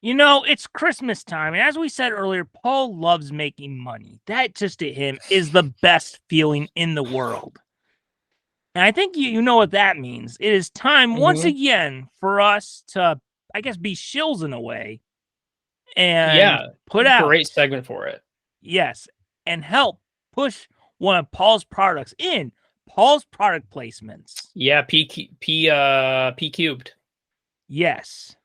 It's Christmas time, and as we said earlier, Paul loves making money. That just to him is the best feeling in the world. And I think you know what that means. It is time once again for us to, I guess, be shills in a way and Yeah, put out, great segment for it. yes, and help push one of Paul's products in Paul's product placements. Yeah, P cubed. Yes.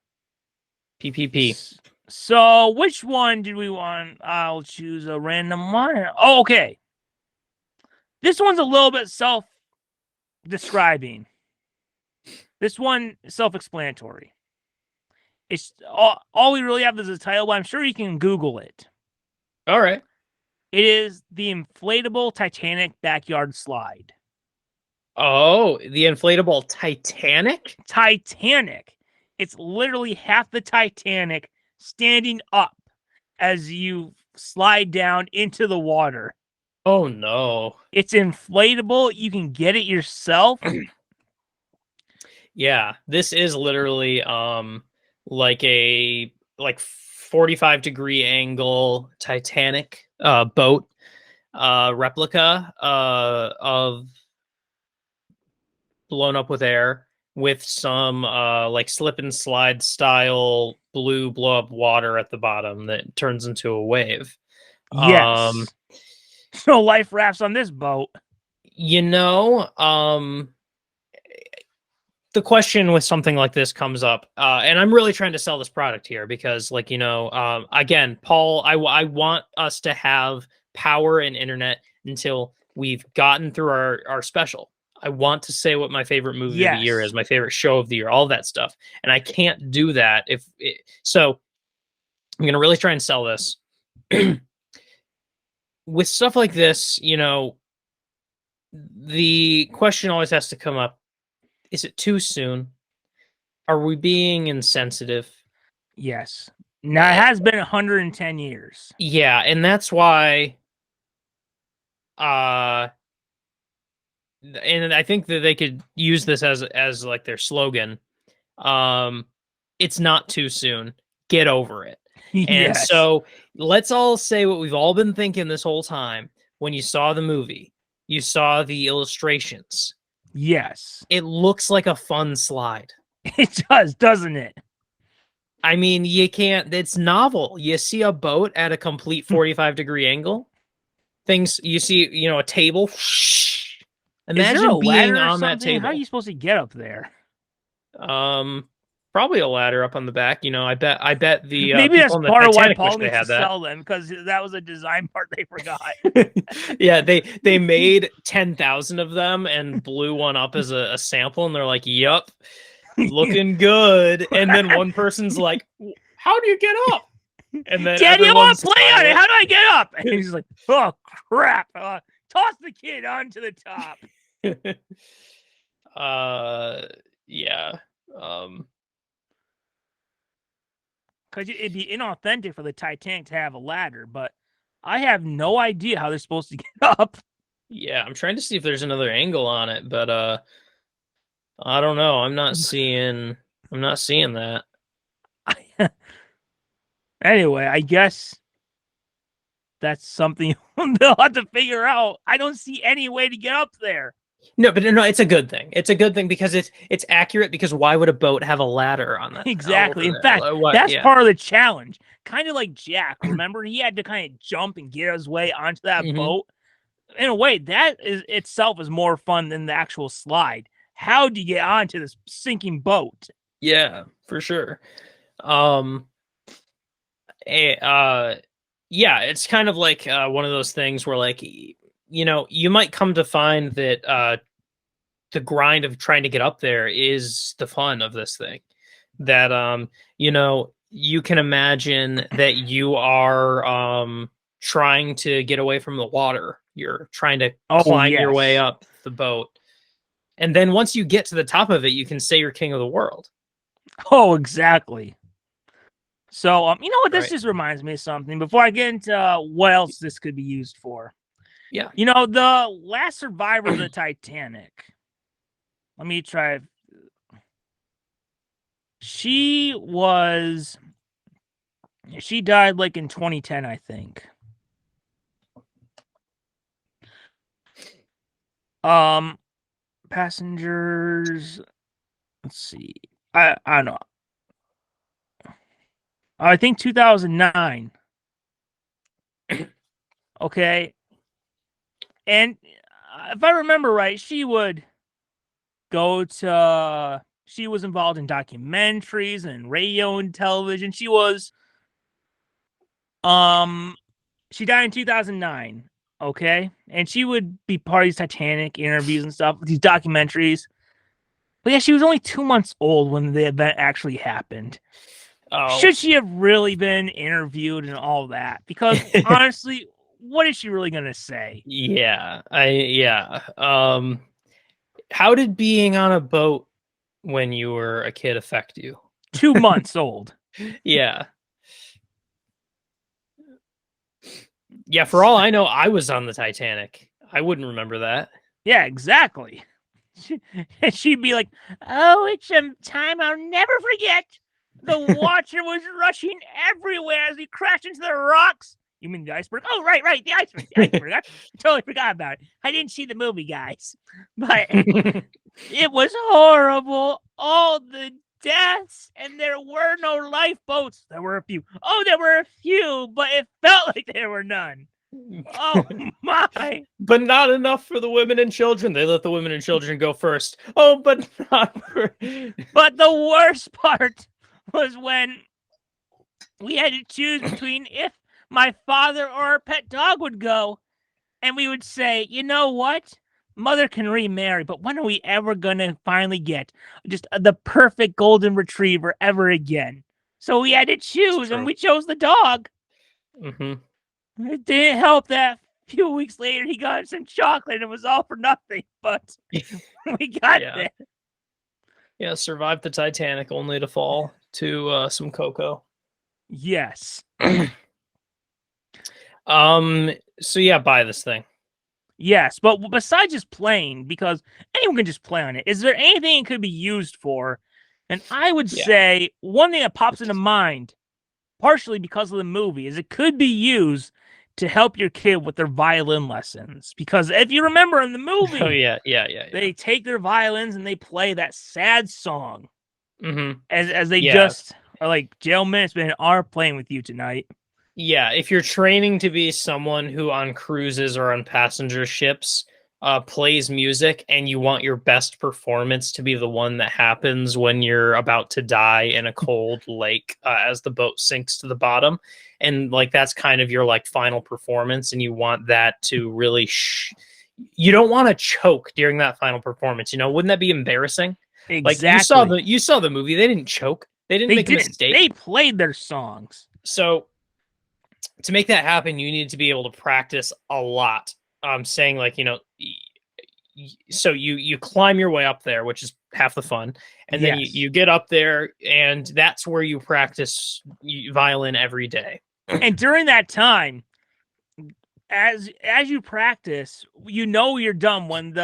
PPP. So, which one did we want? I'll choose a random one. Oh, okay. This one's a little bit self-describing. This one self-explanatory. It's all we really have is a title, but I'm sure you can Google it. All right. It is the Inflatable Titanic Backyard Slide. Oh, the inflatable Titanic? Titanic. It's literally half the Titanic standing up as you slide down into the water. Oh no. It's inflatable. You can get it yourself. Yeah, this is literally like a 45-degree angle Titanic boat replica of blown up with air with some like slip and slide style blue blow up water at the bottom that turns into a wave. Yes. No life rafts on this boat. You know, the question with something like this comes up, and I'm really trying to sell this product here because, like, again, Paul, I want us to have power and internet until we've gotten through our special. I want to say what my favorite movie of the year is, my favorite show of the year, all that stuff, and I can't do that so. I'm gonna really try and sell this. With stuff like this, the question always has to come up. Is it too soon? Are we being insensitive? Yes. Now, it has been 110 years. Yeah, and that's why and I think that they could use this as like their slogan. It's not too soon. Get over it. And Yes. so let's all say what we've all been thinking this whole time when you saw the movie. You saw the illustrations. Yes. It looks like a fun slide. It does, doesn't it? I mean, you can't, it's novel. You see a boat at a complete 45-degree angle. Things, you see, a table. Imagine being on that table. How are you supposed to get up there? Probably a ladder up on the back. I bet the maybe that's part of why Paul needs to that. sell them, because that was a design part they forgot. Yeah, they made 10,000 of them and blew one up as a sample, and they're like, "Yup, looking good." And then one person's like, "How do you get up?" And then Daddy, I want to play on it. How do I get up? And he's like, "Oh crap! Toss the kid onto the top." Yeah. Because it'd be inauthentic for the Titanic to have a ladder, but I have no idea how they're supposed to get up. Yeah, I'm trying to see if there's another angle on it, but I don't know. I'm not seeing that. Anyway, I guess that's something they'll have to figure out. I don't see any way to get up there. No, but no, it's a good thing. It's a good thing because it's accurate, because why would a boat have a ladder on that? Exactly. In fact, that's part of the challenge. Kind of like Jack. Remember, he had to kind of jump and get his way onto that boat. In a way, that is itself is more fun than the actual slide. How do you get onto this sinking boat? Yeah, for sure. Yeah, it's kind of like one of those things where, like, you might come to find that the grind of trying to get up there is the fun of this thing. That you can imagine that you are trying to get away from the water. You're trying to climb your way up the boat. And then once you get to the top of it, you can say you're king of the world. Oh, exactly. So, you know what? This just reminds me of something. Before I get into what else this could be used for. Yeah. The last survivor of the Titanic. Let me try. She was She died like in 2010, I think. Passengers. Let's see. I don't know. I think 2009. Okay. And if I remember right, she would go to. She was involved in documentaries and radio and television. Um she died in 2009. Okay, and she would be part of these Titanic interviews and stuff, these documentaries. But yeah, she was only 2 months old when the event actually happened. Oh, Should she have really been interviewed and all that? Because honestly, what is she really gonna say? yeah. How did being on a boat when you were a kid affect you? 2 months old. Yeah. Yeah, for all I know, I was on the Titanic. I wouldn't remember that. Yeah, exactly. She'd be like, "Oh, it's a time I'll never forget. The water was rushing everywhere as we crashed into the rocks." You mean the iceberg? Oh, right, the iceberg. I totally forgot about it. I didn't see the movie, guys. But it was horrible. All the deaths, and there were no lifeboats. There were a few. Oh, there were a few, but it felt like there were none. Oh my! But not enough for the women and children. They let the women and children go first. Oh, but not for... But the worst part was when we had to choose between if my father or our pet dog would go, and we would say, you know what? Mother can remarry, but when are we ever gonna finally get just the perfect golden retriever ever again? So we had to choose, and we chose the dog. It didn't help that a few weeks later he got some chocolate and it was all for nothing, but we got there. Yeah, survived the Titanic only to fall to some cocoa. Yes. So yeah, buy this thing. Yes, but besides just playing, because anyone can just play on it, is there anything it could be used for? And I would say one thing that pops into mind, partially because of the movie, is it could be used to help your kid with their violin lessons. Because if you remember in the movie, Oh yeah. they take their violins and they play that sad song as they Yeah. just are like, Jail Minute's been are playing with you tonight. Yeah, if you're training to be someone who on cruises or on passenger ships plays music and you want your best performance to be the one that happens when you're about to die in a cold lake as the boat sinks to the bottom, and like that's kind of your like final performance, and you want that to really you don't want to choke during that final performance, you know? Wouldn't that be embarrassing? Exactly. Like you saw the movie, they didn't choke. They didn't make a mistake. They played their songs. So to make that happen, you need to be able to practice a lot. Saying like, you know, so you climb your way up there, which is half the fun, and then you get up there, and that's where you practice violin every day. And during that time, as you practice, you know you're done when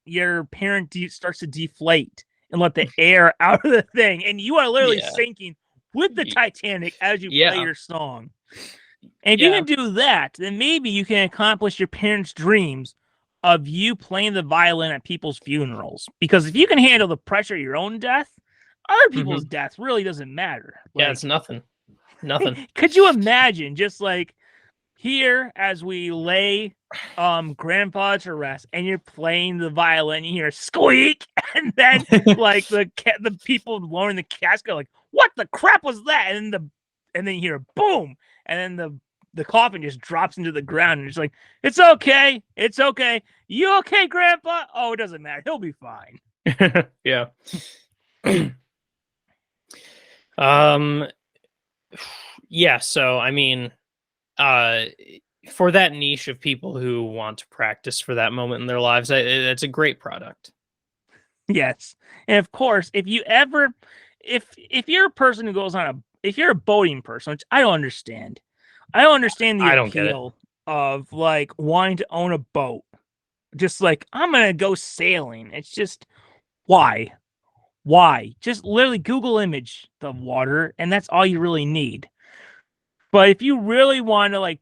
your parent starts to deflate and let the air out of the thing, and you are literally sinking with the Titanic as you play your song. And if you can do that, then maybe you can accomplish your parents' dreams of you playing the violin at people's funerals. Because if you can handle the pressure of your own death, other people's death really doesn't matter. Like, it's nothing. Could you imagine just like here as we lay grandpa to rest and you're playing the violin, you hear squeak, and then like the people lowering the casket like, what the crap was that? And then you hear a boom, and then the coffin just drops into the ground, and it's like, it's okay. You okay, Grandpa? Oh, it doesn't matter. He'll be fine. Yeah. Yeah, so I mean, for that niche of people who want to practice for that moment in their lives, it's a great product. Yes. And of course, if you're a person who goes on if you're a boating person, which I don't understand the appeal of like wanting to own a boat. Just like, I'm going to go sailing. It's just, why? Just literally Google image the water, and that's all you really need. But if you really want to, like,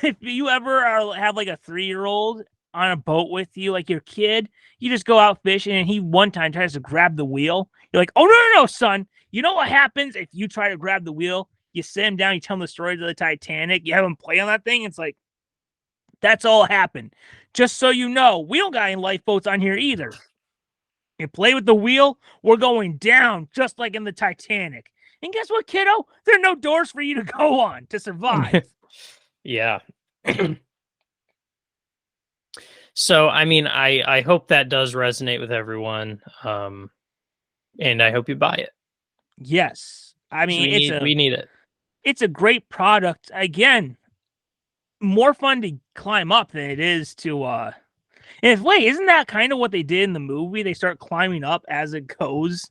if you ever have like a 3-year-old on a boat with you, like your kid, you just go out fishing and he one time tries to grab the wheel. You're like, oh, no, no, no, son. You know what happens if you try to grab the wheel? You sit him down, you tell him the stories of the Titanic, you have him play on that thing. It's like, that's all happened. Just so you know, we don't got any lifeboats on here either. You play with the wheel, we're going down just like in the Titanic. And guess what, kiddo? There are no doors for you to go on to survive. Yeah. So, I mean, I hope that does resonate with everyone. And I hope you buy it. Yes. I mean, we need it. It's a great product. Again, more fun to climb up than it is to and wait, isn't that kind of what they did in the movie? They start climbing up as it goes.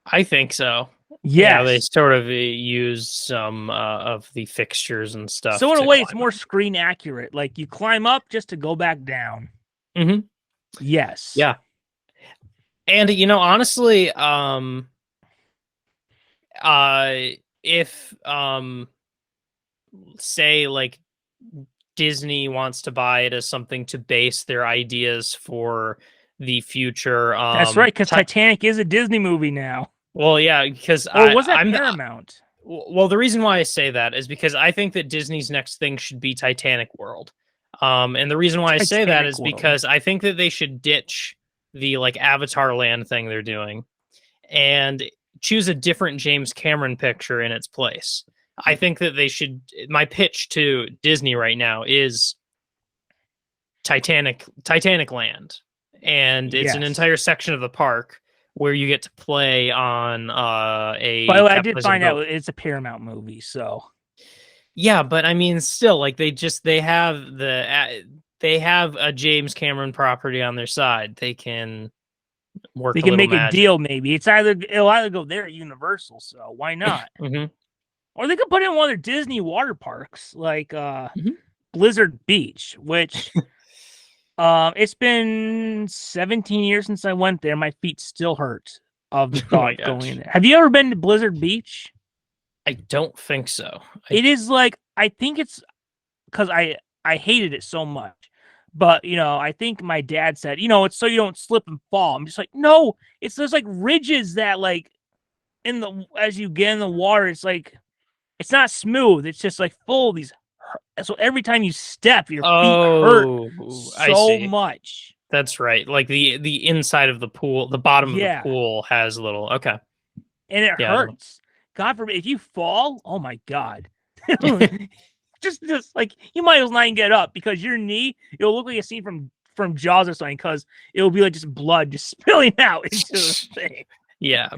I think so. Yes. Yeah, they sort of use some of the fixtures and stuff. So in a way, it's more screen accurate. Like you climb up just to go back down. Mm-hmm. Yes. Yeah. And honestly, if say like Disney wants to buy it as something to base their ideas for the future, that's right, because Titanic is a Disney movie now. Well, yeah, because was that Paramount? Well, the reason why I say that is because I think that Disney's next thing should be Titanic World. And the reason why I say that is because I think that they should ditch the like Avatar Land thing they're doing and choose a different James Cameron picture in its place. I think that they should. My pitch to Disney right now is Titanic Land, and it's an entire section of the park where you get to play on a. By the way, I did find out it's a Paramount movie, so. Yeah, but I mean, still, like they have a James Cameron property on their side. They can work. They can make a deal. Maybe it'll either go there at Universal. So why not? Mm-hmm. Or they could put it in one of their Disney water parks, like Blizzard Beach, which it's been 17 years since I went there. My feet still hurt of the thought going in there. Have you ever been to Blizzard Beach? I don't think so. It is like, I think it's because I hated it so much. But, I think my dad said, it's so you don't slip and fall. I'm just like, no, there's like ridges that like as you get in the water, it's like, it's not smooth. It's just like full of these. So every time you step, your feet hurt so much. That's right. Like the inside of the pool, the bottom of the pool has a little. Okay. And it hurts. God forbid if you fall. Oh my God. just like you might as well not even get up because your knee, it'll look like a scene from Jaws or something because it'll be like just blood just spilling out into the thing. Yeah.